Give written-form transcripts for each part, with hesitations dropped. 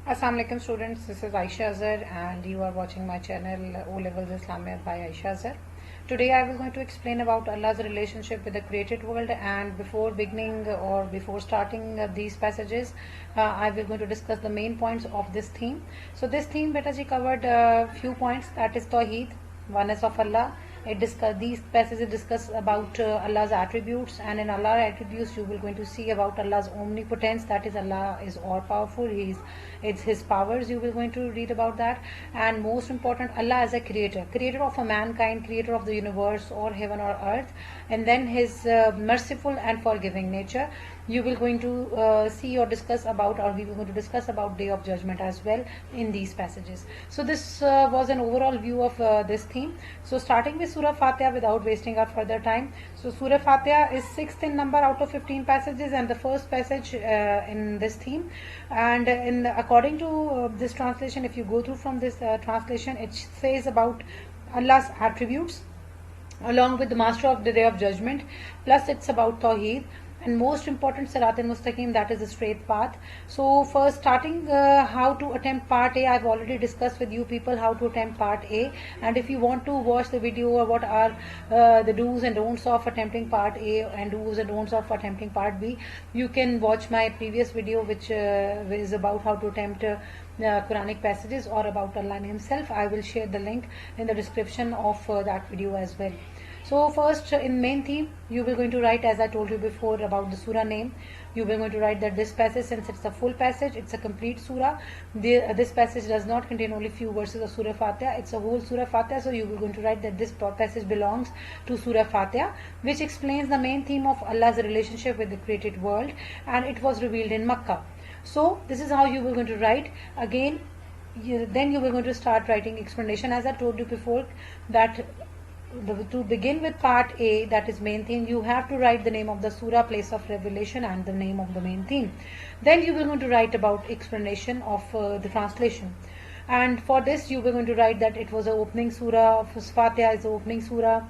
Assalamu alaikum students, this is Ayesha Azhar and you are watching my channel O-Levels Islamiyat by Ayesha Azhar. Today I will going to explain about Allah's relationship with the created world, and before beginning or before starting these passages, I will going to discuss the main points of this theme. So this theme beta ji covered a few points, that is Tawheed, oneness of Allah. These passages discuss about Allah's attributes, and in Allah's attributes you will going to see about Allah's omnipotence, that is Allah is all powerful, it's His powers, you will going to read about that. And most important, Allah as a creator of a mankind, creator of the universe or heaven or earth, and then His merciful and forgiving nature. You will going to see or discuss about, or we will going to discuss about Day of Judgment as well in these passages. So this was an overall view of this theme. So starting with Surah Fatiha without wasting our further time. So Surah Fatiha is 6th in number out of 15 passages and the first passage in this theme. And according to this translation, if you go through from this translation, it says about Allah's attributes along with the master of the Day of Judgment, plus it's about Tawheed. And most important, Sirat al-Mustaqim, that is the straight path. So first starting how to attempt part A, I've already discussed with you people how to attempt part A, and if you want to watch the video or what are the do's and don'ts of attempting part A and do's and don'ts of attempting part B, you can watch my previous video which is about how to attempt Quranic passages or about Allah Himself. I will share the link in the description of that video as well. So first, in main theme, you will going to write, as I told you before, about the surah name. You will going to write that this passage, since it's a full passage, it's a complete surah. This passage does not contain only few verses of Surah Fatiha. It's a whole Surah Fatiha. So you will going to write that this passage belongs to Surah Fatiha, which explains the main theme of Allah's relationship with the created world, and it was revealed in Makkah. So this is how you will going to write. Again, then you will going to start writing explanation. As I told you before, that to begin with part A, that is main theme, you have to write the name of the surah, place of revelation, and the name of the main theme. Then you will going to write about explanation of the translation. And for this you will going to write that it was an opening surah, Fatiha is the opening surah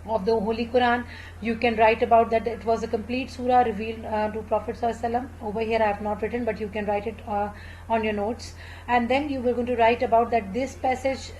of the Holy Quran. You can write about that it was a complete surah revealed to Prophet ﷺ. Over here I have not written, but you can write it on your notes. And then you were going to write about that this passage,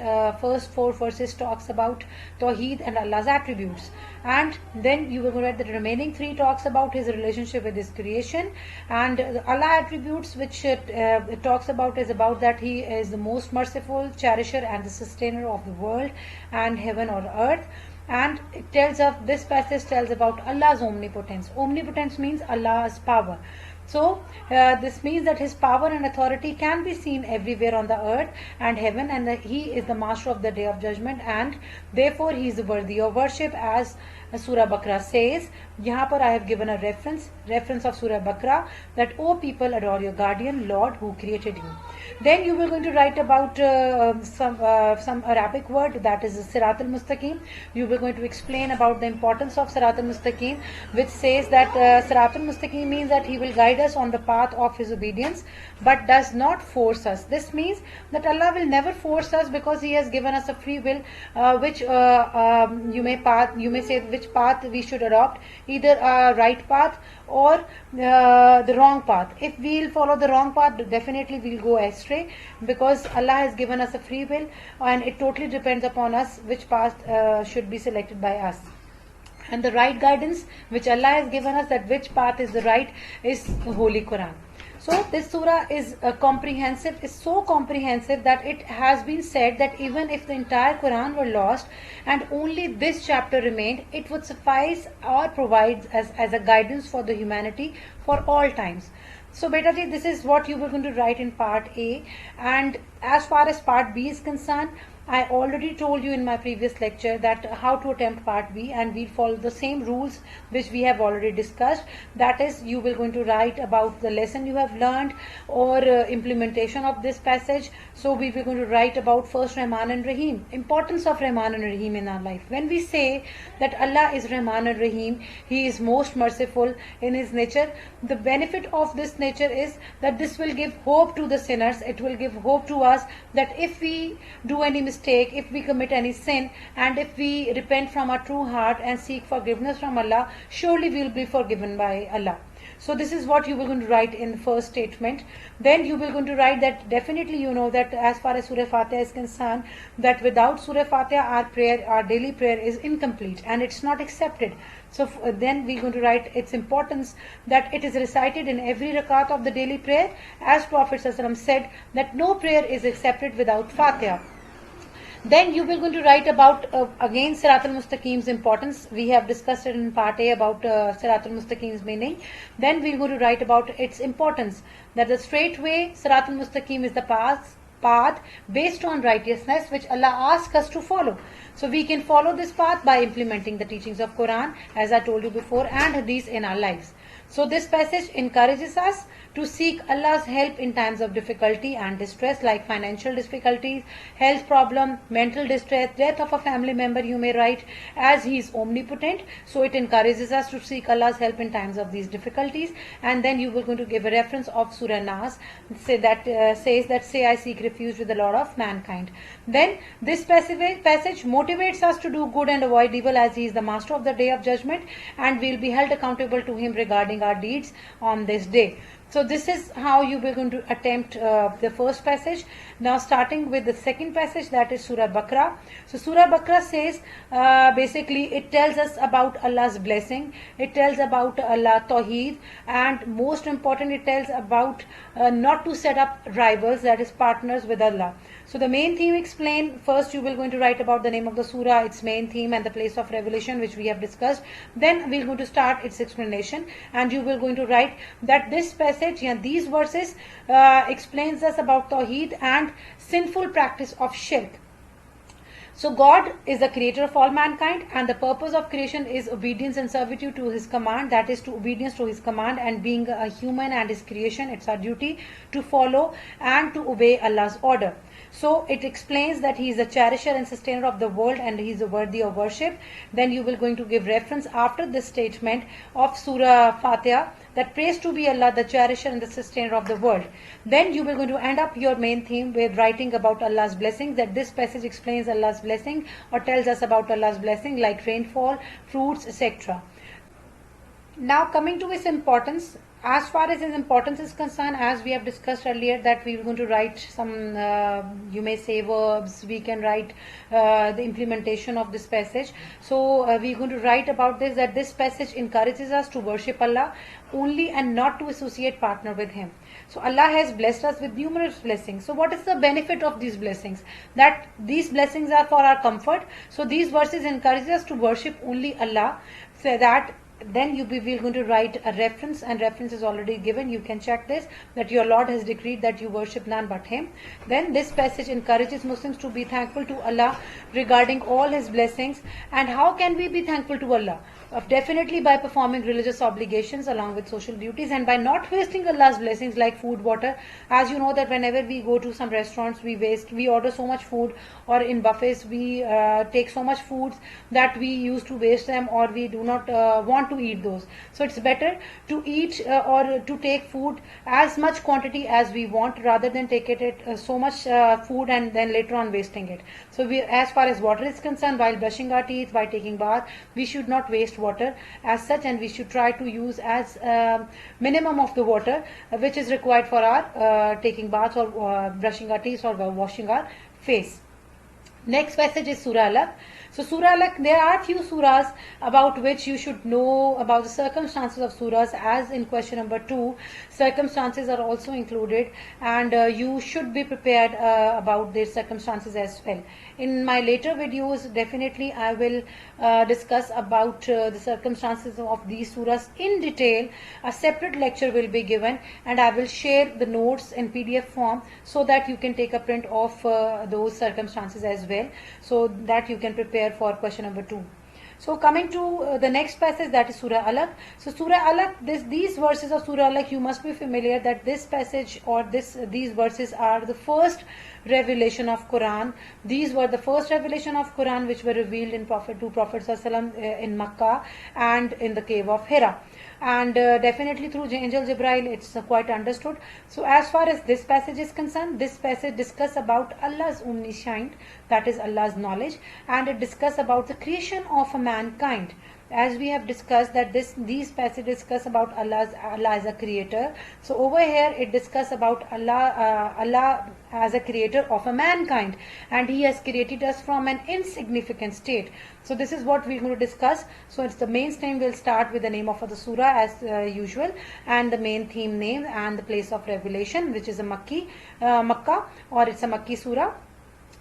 first 4 verses talks about Tawheed and Allah's attributes. And then you were going to write that the remaining 3 talks about His relationship with His creation. And Allah attributes which it talks about is about that He is the most merciful, cherisher and the sustainer of the world and heaven or earth. And it tells of, this passage tells about Allah's omnipotence. Omnipotence means Allah's power. So this means that His power and authority can be seen everywhere on the earth and heaven, and He is the master of the Day of Judgment, and therefore He is worthy of worship, as Surah Bakra says. यहाँ पर I have given a reference of Surah Bakra, that O people, adore your guardian Lord who created you. Then you were going to write about some Arabic word, that is Sirat al-Mustaqim. You were going to explain about the importance of Sirat al-Mustaqim, which says that Sirat al-Mustaqim means that He will guide us on the path of His obedience, but does not force us. This means that Allah will never force us, because He has given us a free will, which you may say which path we should adopt, either a right path or the wrong path. If we'll follow the wrong path, definitely we'll go astray, because Allah has given us a free will, and it totally depends upon us which path should be selected by us. And the right guidance which Allah has given us, that which path is the right, is the Holy Quran. So this surah is comprehensive, is so comprehensive that it has been said that even if the entire Quran were lost and only this chapter remained, it would suffice or provide as a guidance for the humanity for all times. So beta ji, this is what you were going to write in part A. And as far as part B is concerned, I already told you in my previous lecture that how to attempt part B, and we'll follow the same rules which we have already discussed. That is, you will going to write about the lesson you have learned or implementation of this passage. So we will going to write about first Rahman and Rahim, importance of Rahman and Rahim in our life. When we say that Allah is Rahman and Rahim, He is most merciful in His nature, the benefit of this nature is that this will give hope to the sinners. It will give hope to us that if we do any mistake, if we commit any sin, and if we repent from our true heart and seek forgiveness from Allah, surely we will be forgiven by Allah. So this is what you will going to write in the first statement. Then you will going to write that definitely you know that as far as Surah Fatiha is concerned, that without Surah Fatiha our daily prayer is incomplete and it's not accepted. So then we're going to write its importance, that it is recited in every rakat of the daily prayer, as Prophet ﷺ said that no prayer is accepted without Fatiha. Then you will going to write about again Sirat al-Mustaqim's importance. We have discussed it in part A about Sirat al-Mustaqim's meaning. Then we are going to write about its importance, that the straight way Sirat al-Mustaqim is the path based on righteousness which Allah asks us to follow. So we can follow this path by implementing the teachings of Quran, as I told you before, and Hadith in our lives. So this passage encourages us to seek Allah's help in times of difficulty and distress, like financial difficulties, health problem, mental distress, death of a family member, you may write, as He is omnipotent. So it encourages us to seek Allah's help in times of these difficulties. And then you will going to give a reference of Surah Nas, says that say I seek refuge with the Lord of mankind. Then this passage motivates us to do good and avoid evil, as He is the master of the day of judgment and we will be held accountable to Him regarding our deeds on this day. So this is how you will going to attempt the first passage. Now starting with the second passage, that is Surah Bakra. So Surah Bakra says, basically it tells us about Allah's blessing, it tells about Allah Tawheed, and most important it tells about not to set up rivals, that is partners with Allah. So the main theme explained, first you will going to write about the name of the surah, its main theme and the place of revelation, which we have discussed. Then we are going to start its explanation, and you will going to write that this passage, these verses explains us about Tawheed and sinful practice of shirk. So God is the creator of all mankind, and the purpose of creation is obedience and servitude to His command, that is to obedience to His command, and being a human and His creation, it's our duty to follow and to obey Allah's order. So it explains that He is the cherisher and sustainer of the world and He is worthy of worship. Then you will going to give reference after this statement of Surah Fatiha, that praise to be Allah, the cherisher and the sustainer of the world. Then you will going to end up your main theme with writing about Allah's blessings, that this passage explains Allah's blessing or tells us about Allah's blessing, like rainfall, fruits, etc. Now coming to its importance, as far as its importance is concerned, as we have discussed earlier, that we are going to write some, you may say verbs, we can write the implementation of this passage. So we are going to write about this, that this passage encourages us to worship Allah only and not to associate partner with Him. So Allah has blessed us with numerous blessings. So what is the benefit of these blessings? That these blessings are for our comfort. So these verses encourage us to worship only Allah, so that then you will going to write a reference, and reference is already given, you can check this, that your Lord has decreed that you worship none but Him. Then this passage encourages Muslims to be thankful to Allah regarding all His blessings. And how can we be thankful to Allah? Definitely by performing religious obligations along with social duties, and by not wasting Allah's blessings like food, water. As you know that whenever we go to some restaurants, we order so much food, or in buffets we take so much foods that we used to waste them, or we do not want to eat those. So it's better to eat or to take food as much quantity as we want, rather than take it so much food and then later on wasting it. So as far as water is concerned, while brushing our teeth, while taking bath, we should not waste water as such, and we should try to use as minimum of the water which is required for our taking baths or brushing our teeth or washing our face. Next passage is Surah Alaq. So Surah Alaq, there are few surahs about which you should know about the circumstances of surahs, as in question number 2, circumstances are also included, and you should be prepared about their circumstances as well. In my later videos, definitely I will discuss about the circumstances of these surahs in detail. A separate lecture will be given, and I will share the notes in PDF form so that you can take a print of those circumstances as well, so that you can prepare for question number 2. So coming to the next passage, that is Surah Alaq. So Surah Alaq, these verses of Surah Alaq, you must be familiar that this passage or these verses are the first revelation of Quran. These were the first revelation of Quran which were revealed to Prophet ﷺ in Makkah and in the cave of Hira. And definitely through Angel Jibrail, it's quite understood. So as far as this passage is concerned, this passage discusses about Allah's omniscient, that is Allah's knowledge, and it discusses about the creation of mankind. as we have discussed that these passages discuss about Allah as a creator. So over here it discuss about Allah as a creator of a mankind, and He has created us from an insignificant state. So this is what we're going to discuss. So it's the main theme. We'll start with the name of the surah as usual, and the main theme name and the place of revelation, which is a Makkah, or it's a Makki surah.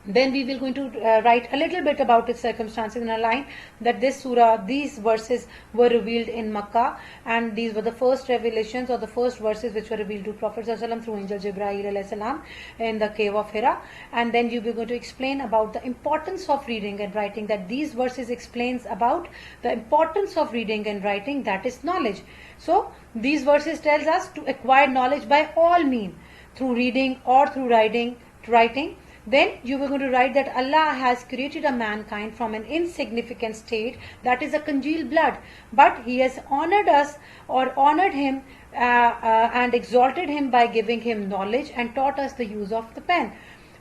Then we will going to write a little bit about its circumstances in a line, that this surah, these verses were revealed in Makkah, and these were the first revelations or the first verses which were revealed to Prophet ﷺ through Angel Jibreel ﷺ in the cave of Hira. And then you will going to explain about the importance of reading and writing, that these verses explains about the importance of reading and writing, that is knowledge. So these verses tells us to acquire knowledge by all means, through reading or through writing. Then you were going to write that Allah has created a mankind from an insignificant state, that is a congealed blood, but He has honored us or honored him and exalted him by giving him knowledge and taught us the use of the pen.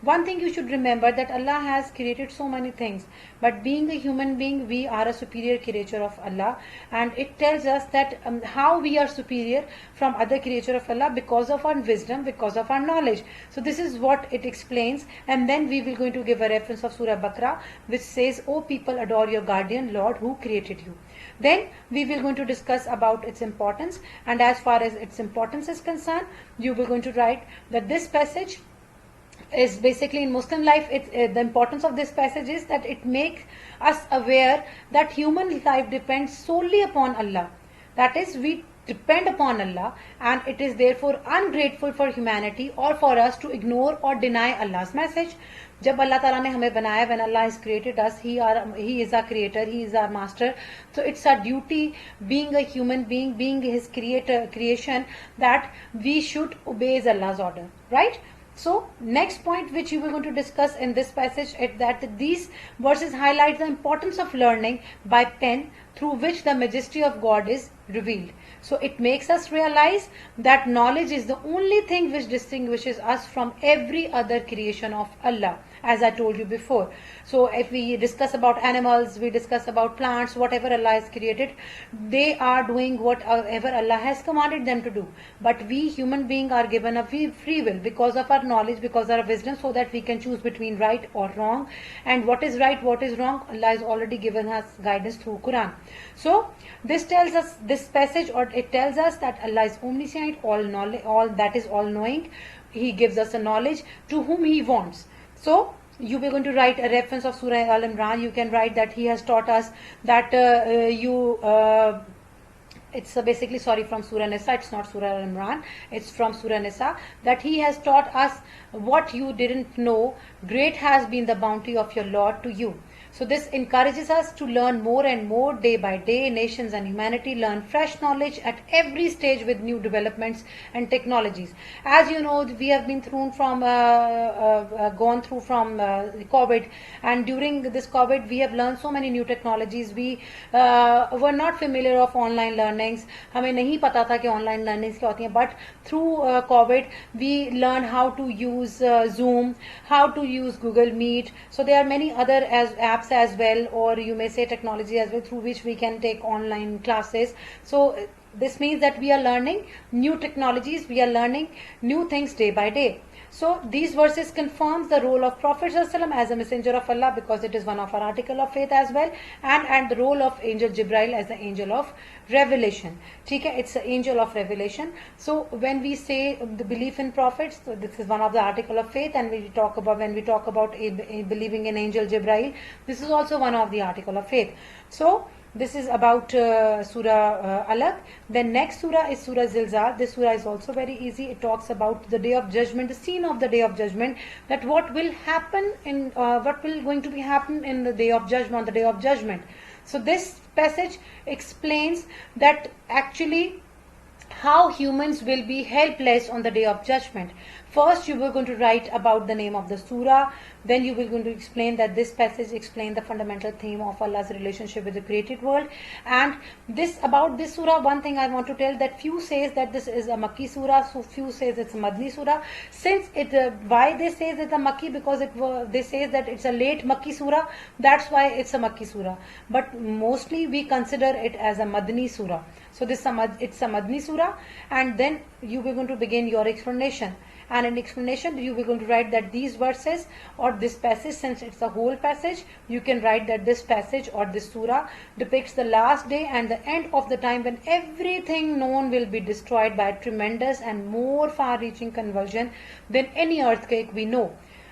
One thing you should remember, that Allah has created so many things, but being a human being, we are a superior creature of Allah, and it tells us that how we are superior from other creature of Allah, because of our wisdom, because of our knowledge. So this is what it explains, and then we will going to give a reference of Surah Bakra, which says, "O people, adore your guardian Lord who created you." Then we will going to discuss about its importance, and as far as its importance is concerned, you will going to write that this passage is basically in Muslim life. The importance of this passage is that it makes us aware that human life depends solely upon Allah. That is, we depend upon Allah, and it is therefore ungrateful for humanity or for us to ignore or deny Allah's message. जब अल्लाह ताला ने हमें बनाया, when Allah has created us, He is our creator, He is our master. So it's our duty, being a human being, being His creation, that we should obey Allah's order, right? So next point which you were going to discuss in this passage is that these verses highlight the importance of learning by pen, through which the majesty of God is revealed. So it makes us realize that knowledge is the only thing which distinguishes us from every other creation of Allah, as I told you before. So if we discuss about animals, we discuss about plants, whatever Allah has created, they are doing whatever Allah has commanded them to do. But we human beings are given a free will because of our knowledge, because of our wisdom, so that we can choose between right or wrong. And what is right, what is wrong, Allah has already given us guidance through Quran. So this tells us, this passage, or it tells us that Allah is omniscient, all knowing. He gives us a knowledge to whom He wants. So you were going to write a reference of Surah Al-Imran. You can write that He has taught us that it's basically, from Surah Nisa. It's not Surah Al-Imran. It's from Surah Nisa, that He has taught us what you didn't know. Great has been the bounty of your Lord to you. So this encourages us to learn more and more day by day. Nations and humanity learn fresh knowledge at every stage with new developments and technologies. As you know, we have been gone through from COVID, and during this COVID, we have learned so many new technologies. We were not familiar of online learnings. हमें नहीं पता था कि online learnings क्या होती हैं. But through COVID, we learned how to use Zoom, how to use Google Meet. So there are many other apps as well, or you may say technology as well, through which we can take online classes. So this means that we are learning new technologies, we are learning new things day by day. So these verses confirms the role of Prophet ﷺ as a messenger of Allah, because it is one of our article of faith as well, and the role of Angel Jibreel as the angel of revelation. It's the angel of revelation. So when we say the belief in prophets, so this is one of the article of faith, and when we talk about believing in Angel Jibreel, this is also one of the article of faith. So this is about Surah Alaq. Then next surah is Surah Zilzal. This surah is also very easy. It talks about the day of judgment, the scene of the day of judgment, that what will happen in going to be happen in the day of judgment, on the day of judgment. So this passage explains that actually how humans will be helpless on the day of judgment. First, you were going to write about the name of the surah. Then you were going to explain that this passage explains the fundamental theme of Allah's relationship with the created world. And about this surah, one thing I want to tell, that few says that this is a Makki surah, so few says it's a Madni surah. Since why they say it's a Makki, because they say that it's a late Makki surah, that's why it's a Makki surah. But mostly we consider it as a Madni surah. So it's a Madni surah, and then you were going to begin your explanation. And in explanation, you were going to write that these verses or this passage, since it's a whole passage, you can write that this passage or this surah depicts the last day and the end of the time when everything known will be destroyed by a tremendous and more far-reaching convulsion than any earthquake we know.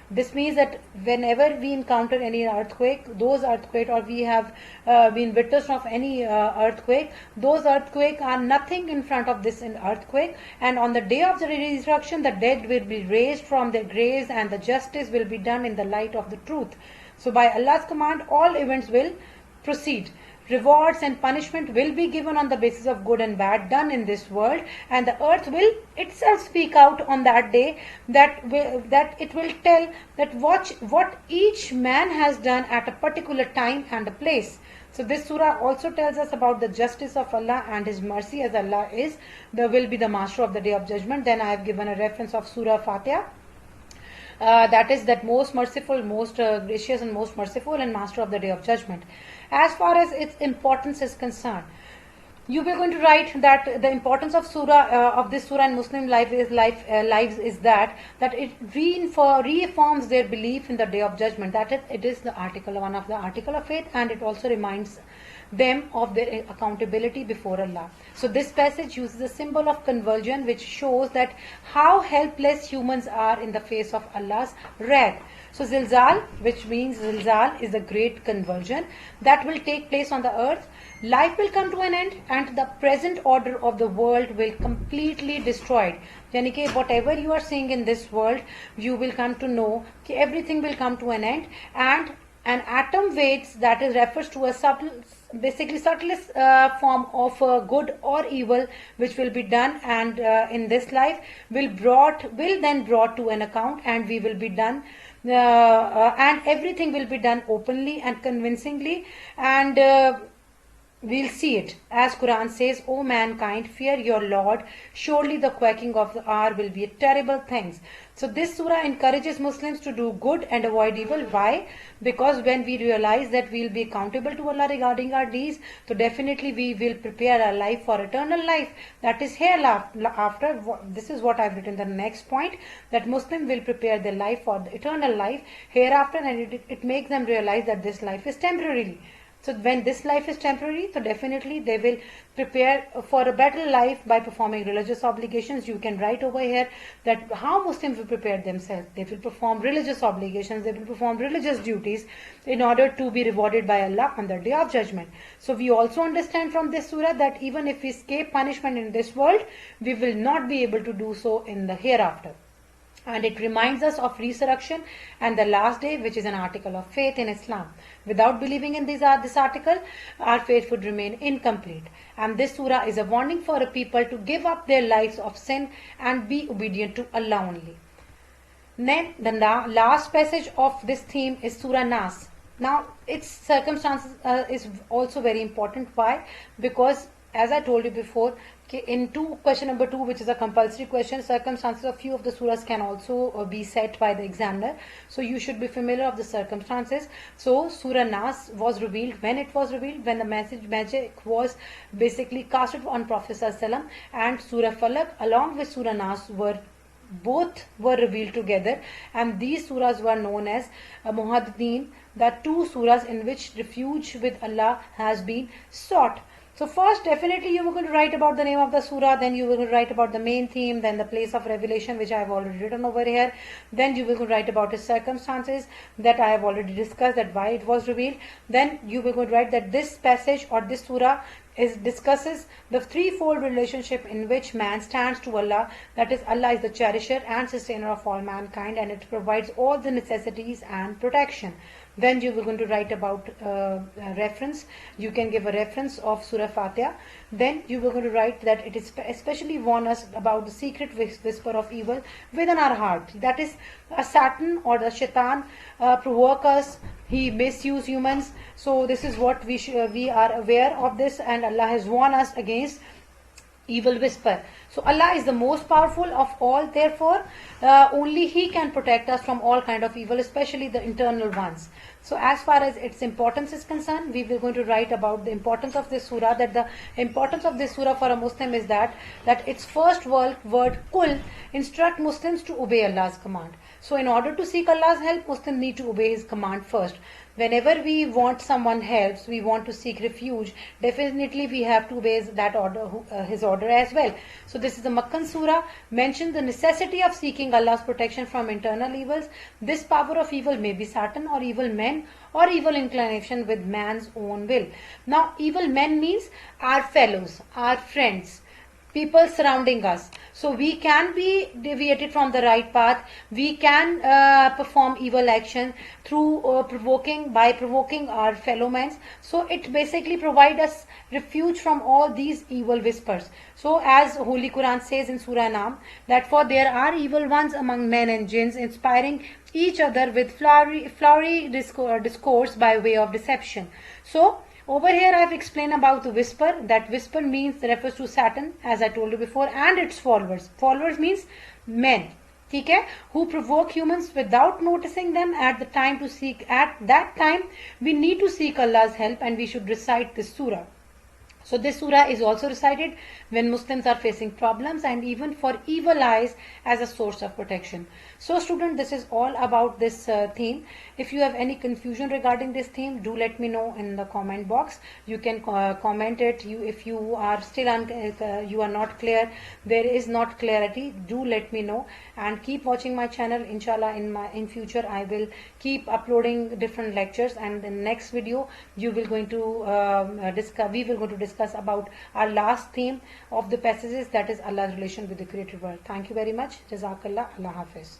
This means that whenever we encounter any earthquake, or we have been witness of any earthquake, those earthquakes are nothing in front of this earthquake. And on the day of the resurrection, the dead will be raised from their graves and the justice will be done in the light of the truth. So by Allah's command, all events will proceed. Rewards and punishment will be given on the basis of good and bad done in this world, and the earth will itself speak out on that day, that it will tell that what each man has done at a particular time and a place. So this surah also tells us about the justice of Allah and His mercy, as Allah will be the master of the day of judgment. Then I have given a reference of Surah Fatiha. That is that most merciful, most gracious and most merciful and master of the day of judgment. As far as its importance is concerned, you were going to write that the importance of this surah in Muslim lives is that it reaffirms their belief in the day of judgment. That is, it is one of the article of faith, and it also reminds them of their accountability before Allah. So this passage uses a symbol of convulsion, which shows that how helpless humans are in the face of Allah's wrath. So zilzal, which means zilzal is a great convulsion that will take place on the earth. Life will come to an end and the present order of the world will completely destroyed. Yani ki whatever you are seeing in this world, you will come to know that everything will come to an end, and an atom weights, that is refers to a subtlest form of good or evil which will be done, and in this life will then brought to an account, and we will be done and everything will be done openly and convincingly, and we'll see it. As Quran says, O mankind, fear your Lord. Surely the quaking of the hour will be a terrible thing. So this surah encourages Muslims to do good and avoid evil. Why? Because when we realize that we'll be accountable to Allah regarding our deeds, so definitely we will prepare our life for eternal life. That is hereafter. This is what I've written in the next point, that Muslim will prepare their life for the eternal life hereafter, and it makes them realize that this life is temporary. So when this life is temporary, so definitely they will prepare for a better life by performing religious obligations. You can write over here that how Muslims will prepare themselves. They will perform religious obligations, they will perform religious duties in order to be rewarded by Allah on the day of judgment. So we also understand from this surah that even if we escape punishment in this world, we will not be able to do so in the hereafter. And it reminds us of resurrection and the last day, which is an article of faith in Islam. Without believing in this article, our faith would remain incomplete. And this surah is a warning for a people to give up their lives of sin and be obedient to Allah only. Then the last passage of this theme is Surah Nas. Now its circumstances is also very important. Why? Because as I told you before, in question number 2, which is a compulsory question, circumstances of few of the surahs can also be set by the examiner. So you should be familiar of the circumstances. So Surah Nas was revealed when the magic was basically casted on Prophet ﷺ, and Surah Falaq along with Surah Nas were revealed together, and these surahs were known as Muhaddin, the two surahs in which refuge with Allah has been sought. So first, definitely you were going to write about the name of the surah, then you were going to write about the main theme, then the place of revelation, which I have already written over here. Then you were going to write about its circumstances that I have already discussed, that why it was revealed. Then you were going to write that this passage or this surah discusses the threefold relationship in which man stands to Allah, that is, Allah is the cherisher and sustainer of all mankind, and it provides all the necessities and protection. Then you were going to write about reference. You can give a reference of Surah Fatiha. Then you were going to write that it is especially warn us about the secret whisper of evil within our heart. That is, a Satan or the Shaitan provoke us. He misuse humans. So this is what we are aware of this, and Allah has warned us against evil whisper. So Allah is the most powerful of all, therefore only He can protect us from all kind of evil, especially the internal ones. So as far as its importance is concerned, we will going to write about the importance of this surah, that the importance of this surah for a Muslim is that its first word kul instruct Muslims to obey Allah's command. So in order to seek Allah's help, Muslims need to obey His command first. Whenever we want someone helps, we want to seek refuge, definitely we have to obey that order, His order as well. So this is the Makkan surah, mentioned the necessity of seeking Allah's protection from internal evils. This power of evil may be Satan or evil men or evil inclination with man's own will. Now evil men means our fellows, our friends, people surrounding us. So we can be deviated from the right path. We can perform evil action through by provoking our fellow men. So it basically provides us refuge from all these evil whispers. So as Holy Quran says in Surah Nam, that for there are evil ones among men and jinns, inspiring each other with flowery discourse by way of deception. So over here I have explained about the whisper. That whisper refers to Satan, as I told you before, and its followers. Followers means men, okay, who provoke humans without noticing them at the time to seek. At that time, we need to seek Allah's help, and we should recite this surah. So this surah is also recited when Muslims are facing problems, and even for evil eyes as a source of protection. So student, this is all about this theme. If you have any confusion regarding this theme, do let me know in the comment box. You can comment it. If you are still you are not clear, there is not clarity, do let me know, and keep watching my channel. Inshallah, in future I will keep uploading different lectures, and in next video we will going to discuss about our last theme of the passages, that is Allah's relation with the created world. Thank you very much. Jazakallah. Allah Hafiz.